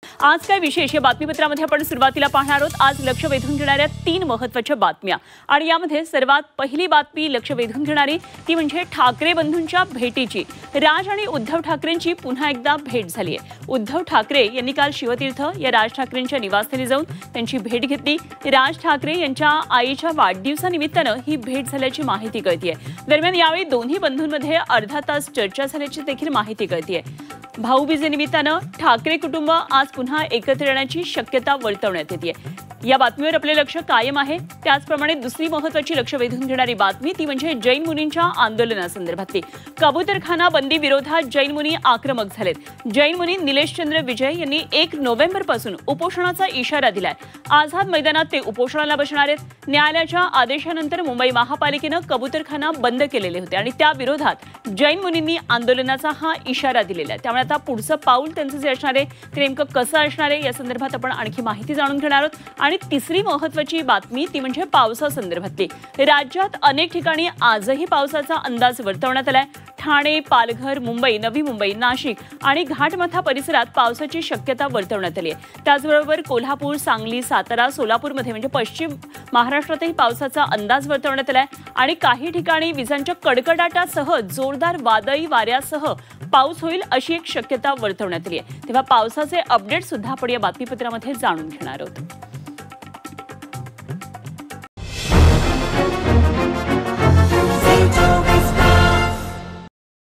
आज काय विशेष या बातमीपत्रामध्ये आपण सुरुवातीला पाहणार आहोत। आज लक्ष वेधून घेणाऱ्या 3 महत्त्वाच्या बातम्या आणि यामध्ये सर्वात पहिली बातमी लक्ष वेधून घेणारी ती म्हणजे ठाकरे बंधूंच्या भेटीची। राज आणि उद्धव ठाकरेंची पुन्हा एकदा भेट झाली आहे। उद्धव ठाकरे यांनी काल शिवतीर्थ या राज ठाकरेंच्या निवासस्थानी जाऊन त्यांची भेट घेतली। राज ठाकरे यांच्या आईच्या वाढदिवसानिमित्ताने ही भेट झाल्याची माहिती कळते आहे। दरम्यान यावेळी दोन्ही बंधूंमध्ये अर्धा तास चर्चा झाल्याची देखील माहिती कळते आहे। भाऊबीजेनिमित्ताने ठाकरे कुटुंब आज पुन्हा एकत्र येण्याची शक्यता वर्तवण्यात येते आहे। या बातमीवर आपले लक्ष कायम आहे। त्याचप्रमाणे दुसरी महत्त्वाची लक्ष वेधून घेणारी बातमी ती म्हणजे जैन मुनींच्या आंदोलनासंदर्भातली। कबूतरखाना बंदी विरोधात जैन मुनी आक्रमक झालेत। जैन मुनी निलेशचंद्र विजय यांनी 1 नोव्हेंबरपासून उपोषणाचा इशारा दिलाय। आझाद मैदानात ते उपोषणाला बसणार आहेत। न्यायालयाच्या आदेशानंतर मुंबई महापालिकेने कबूतरखाना बंद केलेले होते आणि त्या विरोधात जैन मुनींनी आंदोलनाचा हा इशारा दिलेला आहे। त्यामुळे आता पुढचं पाऊल त्यांचं जे असणार आहे ते नेमकं कसं असणार आहे या संदर्भात आपण आणखी माहिती जाणून घेणार आहोत। आणि तिसरी महत्त्वाची बातमी ती म्हणजे पावसासंदर्भातली। राज्यात अनेक ठिकाणी आजही पावसाचा अंदाज वर्तवण्यात आलाय। ठाणे, पालघर, मुंबई, नवी मुंबई, नाशिक आणि घाटमथा परिसरात पावसाची शक्यता वर्तवण्यात आली आहे। त्याचबरोबर कोल्हापूर, सांगली, सातारा, सोलापूरमध्ये म्हणजे पश्चिम महाराष्ट्रातही पावसाचा अंदाज वर्तवण्यात आलाय आणि काही ठिकाणी विजांच्या कडकडाटासह जोरदार वादळी वाऱ्यासह पाऊस होईल अशी एक शक्यता वर्तवण्यात आली आहे। तेव्हा पावसाचे अपडेट सुद्धा आपण या बातमीपत्रामध्ये जाणून घेणार आहोत।